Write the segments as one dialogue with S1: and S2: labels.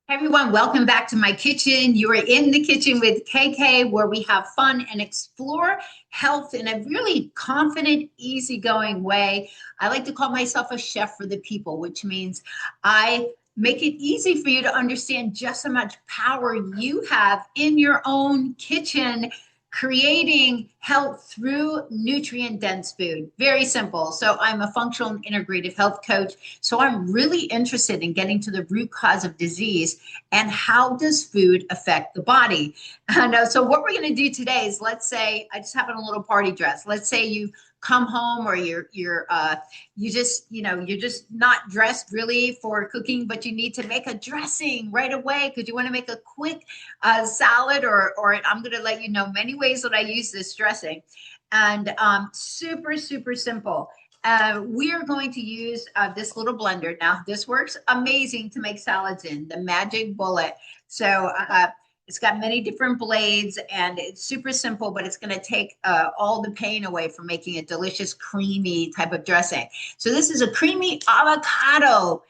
S1: Hey everyone, welcome back to my kitchen. You are in the kitchen with KK, where we have fun and explore health in a really confident, easygoing way. I like to call myself a chef for the people, which means I make it easy for you to understand just how much power you have in your own kitchen, creating health through nutrient dense food. Very simple. So, I'm a functional and integrative health coach. So, I'm really interested in getting to the root cause of disease and how does food affect the body. And so what we're going to do today is, let's say I just have on a little party dress. Let's say you come home, or you're just not dressed really for cooking, but you need to make a dressing right away because you want to make a quick salad, or I'm going to let you know many ways that I use this dressing. And super simple. We are going to use this little blender. Now, this works amazing to make salads in, the Magic Bullet. So it's got many different blades, and it's super simple, but it's going to take all the pain away from making a delicious, creamy type of dressing. So this is a creamy avocado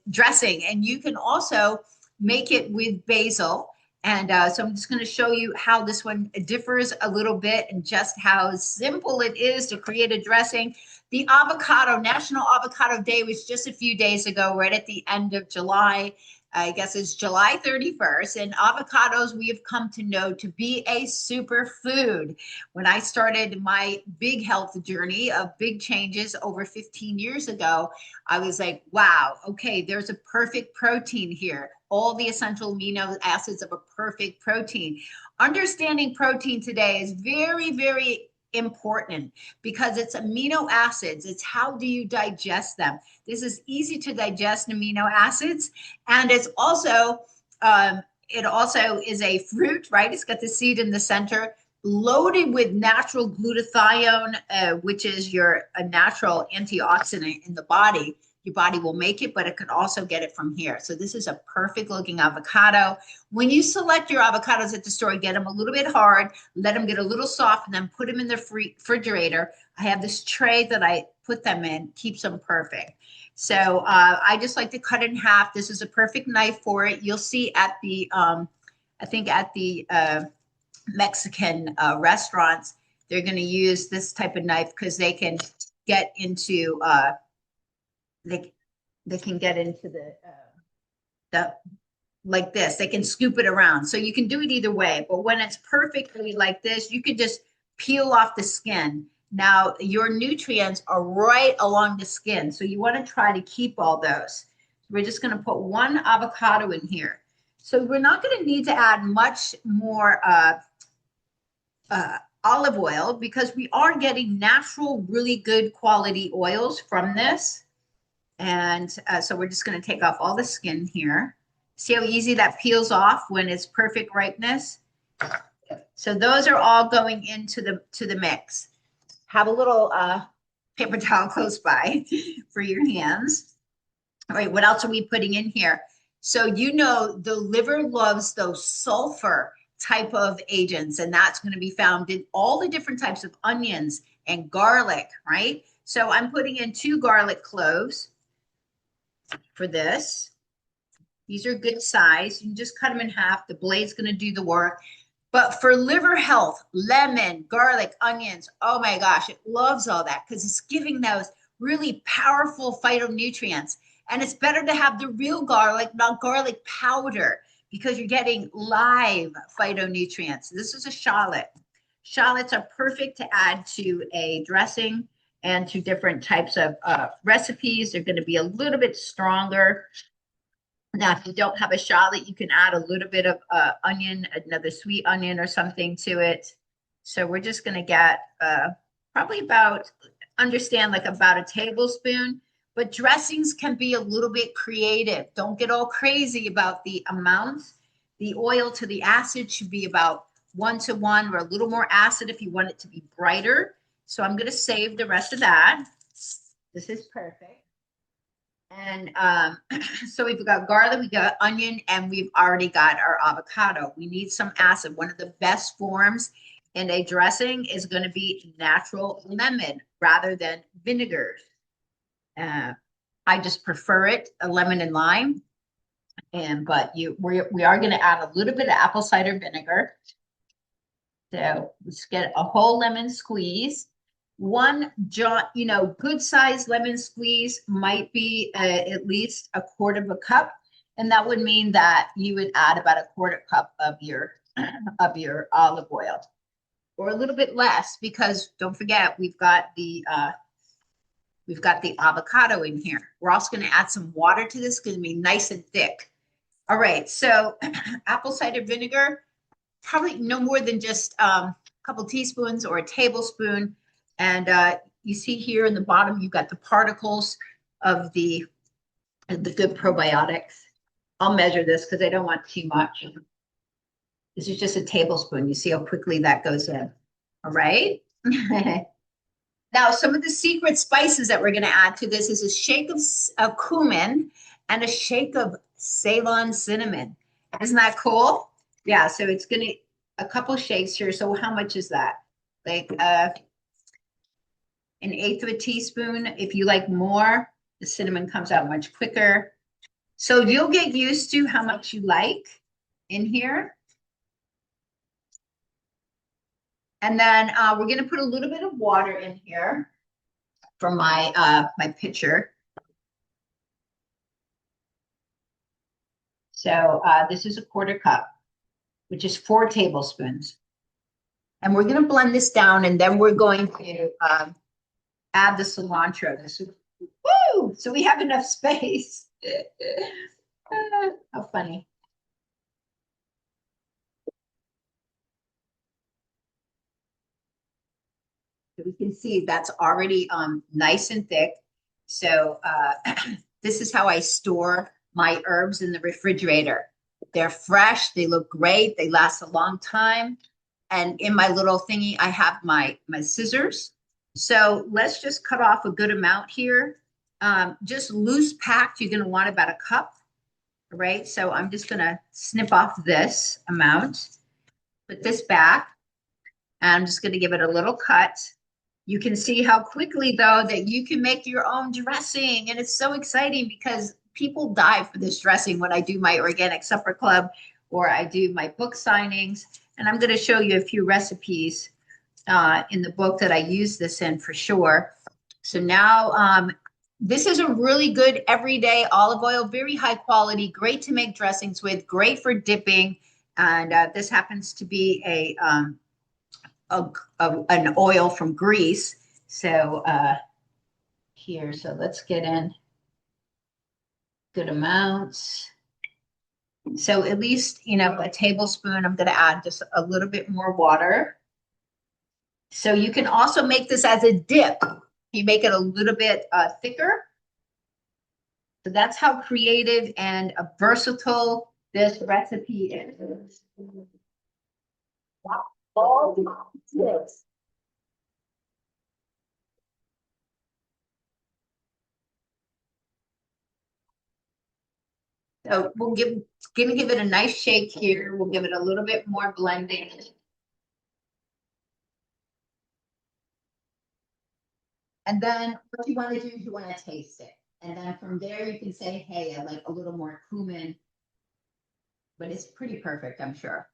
S1: dressing, and you can also make it with basil. And so I'm just going to show you how this one differs a little bit and just how simple it is to create a dressing. The avocado, National Avocado Day was just a few days ago, right at the end of July. I guess it's July 31st. And avocados we have come to know to be a superfood. When I started my big health journey of big changes over 15 years ago, I was like, wow, okay, there's a perfect protein here. All the essential amino acids of a perfect protein. Understanding protein today is very important because it's amino acids. It's how do you digest them? This is easy to digest amino acids, and it also is a fruit, right? It's got the seed in the center, loaded with natural glutathione, which is a natural antioxidant in the body. Your body will make it, but it can also get it from here. So this is a perfect looking avocado. When you select your avocados at the store, get them a little bit hard, let them get a little soft, and then put them in the refrigerator. I have this tray that I put them in, keeps them perfect. So I just like to cut it in half. This is a perfect knife for it. You'll see at I think at the Mexican restaurants, they're going to use this type of knife because they can get into they can get into the like this. They can scoop it around. So you can do it either way. But when it's perfectly like this, you can just peel off the skin. Now, your nutrients are right along the skin. So you want to try to keep all those. We're just going to put one avocado in here. So we're not going to need to add much more olive oil because we are getting natural, really good quality oils from this. And so we're just going to take off all the skin here. See how easy that peels off when it's perfect ripeness? So those are all going into the mix. Have a little paper towel close by for your hands. All right, what else are we putting in here? So the liver loves those sulfur type of agents, and that's going to be found in all the different types of onions and garlic, right? So I'm putting in 2 garlic cloves for this. These are good size. You can just cut them in half. The blade's going to do the work. But for liver health, lemon, garlic, onions, oh my gosh, it loves all that because it's giving those really powerful phytonutrients. And it's better to have the real garlic, not garlic powder, because you're getting live phytonutrients. This is a shallot. Shallots are perfect to add to a dressing and to different types of recipes. They're going to be a little bit stronger. Now, if you don't have a shallot, you can add a little bit of onion, another sweet onion or something to it. So we're just going to get probably about a tablespoon. But dressings can be a little bit creative. Don't get all crazy about the amounts. The oil to the acid should be about 1-to-1 or a little more acid if you want it to be brighter. So I'm going to save the rest of that. This is perfect. And so we've got garlic, we got onion, and we've already got our avocado. We need some acid. One of the best forms in a dressing is going to be natural lemon rather than vinegars. I just prefer it, a lemon and lime. And but we are going to add a little bit of apple cider vinegar. So let's get a whole lemon squeeze. One good sized lemon squeeze might be at least a quarter of a cup, and that would mean that you would add about a quarter cup of your olive oil, or a little bit less, because don't forget we've got the avocado in here. We're also going to add some water to this. It's going to be nice and thick. All right, so apple cider vinegar, probably no more than just a couple teaspoons or a tablespoon. And you see here in the bottom, you've got the particles of the good probiotics. I'll measure this because I don't want too much. This is just a tablespoon. You see how quickly that goes in. All right. Now, some of the secret spices that we're going to add to this is a shake of cumin and a shake of Ceylon cinnamon. Isn't that cool? Yeah, so it's going to, a couple shakes here. So how much is that? Like an eighth of a teaspoon. If you like more, the cinnamon comes out much quicker. So you'll get used to how much you like in here. And then we're going to put a little bit of water in here from my pitcher. So this is a quarter cup, which is 4 tablespoons. And we're going to blend this down, and then we're going to add the cilantro. Woo! So we have enough space. How funny. So we can see that's already nice and thick. So this is how I store my herbs in the refrigerator. They're fresh, they look great, they last a long time. And in my little thingy, I have my scissors. So let's just cut off a good amount here. Just loose packed, you're going to want about a cup, right? So I'm just going to snip off this amount, put this back, and I'm just going to give it a little cut. You can see how quickly, though, that you can make your own dressing. And it's so exciting because people die for this dressing when I do my organic supper club or I do my book signings. And I'm going to show you a few recipes in the book that I use this in for sure. So now this is a really good everyday olive oil, very high quality, great to make dressings with, great for dipping. And this happens to be an oil from Greece. So here, so let's get in good amounts. So at least, a tablespoon. I'm going to add just a little bit more water. So you can also make this as a dip. You make it a little bit thicker. So that's how creative and versatile this recipe is. All tips. So we'll gonna give it a nice shake here. We'll give it a little bit more blending. And then what you want to do is you want to taste it. And then from there you can say, hey, I like a little more cumin. But it's pretty perfect, I'm sure.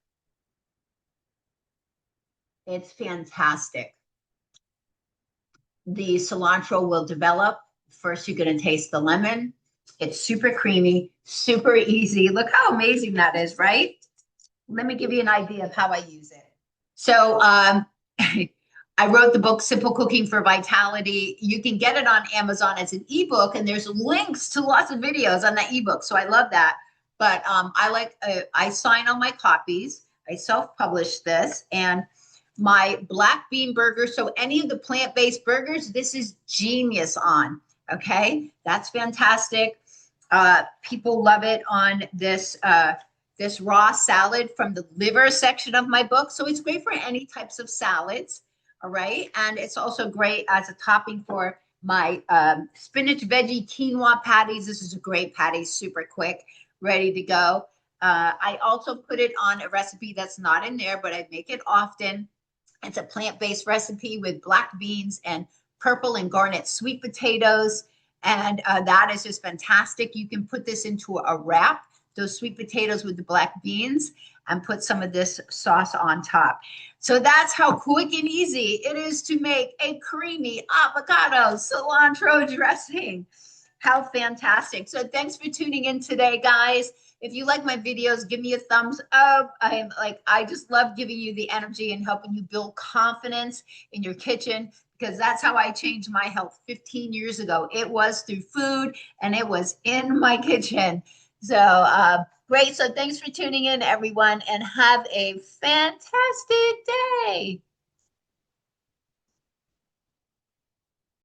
S1: It's fantastic. The cilantro will develop. First, you're going to taste the lemon. It's super creamy, super easy. Look how amazing that is, right? Let me give you an idea of how I use it. So I wrote the book, Simple Cooking for Vitality. You can get it on Amazon as an ebook, and there's links to lots of videos on that ebook. So I love that. But I sign all my copies. I self-publish this, and my black bean burger. So any of the plant-based burgers, this is genius on. Okay, that's fantastic. People love it on this this raw salad from the liver section of my book. So it's great for any types of salads. All right, and it's also great as a topping for my spinach veggie quinoa patties. This is a great patty, super quick, ready to go. I also put it on a recipe that's not in there, but I make it often. It's a plant-based recipe with black beans and purple and garnet sweet potatoes. And that is just fantastic. You can put this into a wrap. those sweet potatoes with the black beans and put some of this sauce on top. So that's how quick and easy it is to make a creamy avocado cilantro dressing. How fantastic. So thanks for tuning in today, guys. If you like my videos, give me a thumbs up. I just love giving you the energy and helping you build confidence in your kitchen, because that's how I changed my health 15 years ago. It was through food and it was in my kitchen. So great. So thanks for tuning in, everyone, and have a fantastic day.